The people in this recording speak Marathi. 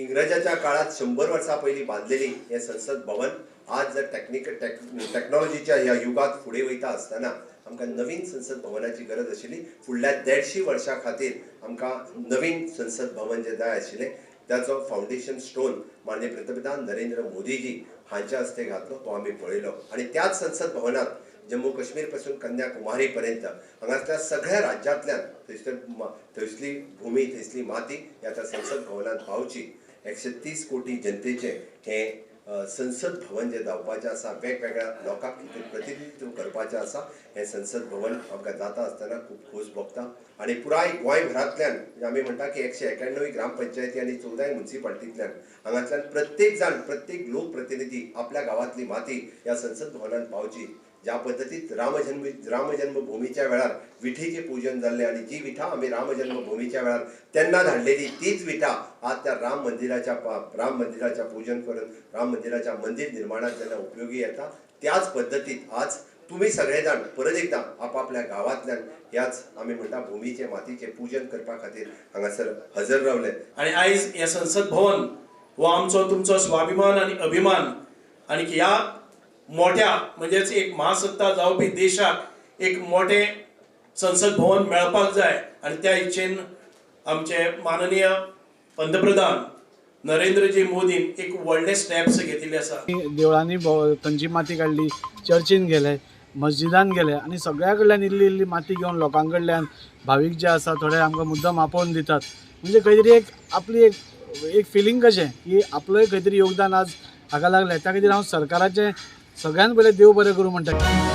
इंग्रजाच्या काळात 100 वर्सां पयलीं बांधलेली हे संसद भवन आज जर टेक्नॉलॉजीच्या ह्या युगात फुडें वयता आसतना आमकां नवीन संसद भवनाची गरज आशिल्ली। फुडल्या 150 वर्सां खातीर आमकां नवीन संसद भवन जे जाय आशिल्लें त्याचो फाउंडेशन स्टोन माननीय पंतप्रधान नरेंद्र मोदीजी हांच्या हस्ते घातलो, तो आमी पळयलो। आणि त्याच संसद भवनात जम्मू काश्मीर पासून कन्याकुमारी पर्यंत हांगासल्या सगळ्या राज्यांतल्यान थंयसली भूमी थंयसली माती ह्या त्या संसद भवनात पावची। 130 कोटी जनतेचे हे संसद भवन जे जावपाचें आसा, वेगवेगळ्या लोकांक प्रतिनिधित्व करपाचें आसा। हे संसद भवन आमकां जाता आसतना खूब खोस भोगता आणि पुराय गोंयभरांतल्यान आमी म्हणटा की 191 ग्रामपंचायती आनी 14 म्युनिसिपालिटींतल्यान हांगातल्यान प्रत्येक जाण प्रत्येक लोकप्रतिनिधी आपल्या गांवांतली माती ह्या संसद भवनात पावची। ज्या पद्दतीत रामजन्मभूमीच्या वेळार विठेचे पूजन जाल्ले आणि जी विठा आम्ही रामजन्मभूमीच्या वेळार तेन्ना धाडलेली तीच विठा आज त्या राम मंदिराच्या पूजन करून राम मंदिराच्या मंदिर निर्माणात जेन्ना उपयोगी येता, त्याच पद्दतीत आज तुम्ही सगळे जाण परत एकदा आपापल्या गावांतल्यान ह्याच आमी म्हणटा भूमीचे मातीचे पूजन करपा खातीर हांगासर हजर रावले। आणि आयज हे संसद भवन हो आमचो तुमचो स्वाभिमान आणि अभिमान आणि ह्या मोठ्या म्हणजेच एक महासत्ता जावपी देशाक एक मोठे संसद भवन मेळपाक जाय आणि त्या इच्छेन आमचे माननीय पंतप्रधान नरेंद्रजी मोदीन एक व्हडले स्टेप्स घेतिल्ले आसा। देवळांनी थंयची माती काडली, चर्चीन गेले, मस्जिदान गेले आणि सगळ्या कडल्यान इल्ली इल्ली माती घेवन लोकां कडल्यान भावीक जे आसा थोडे आमकां मुद्दम आपोवन दितात। म्हणजे खंय तरी एक आपली एक फिलींग कशें की आपलोय खंय तरी योगदान आज हाका लागलें। त्या खातीर हांव सरकाराचें सगळ्यान पयलें देव बरें करूं म्हणटा।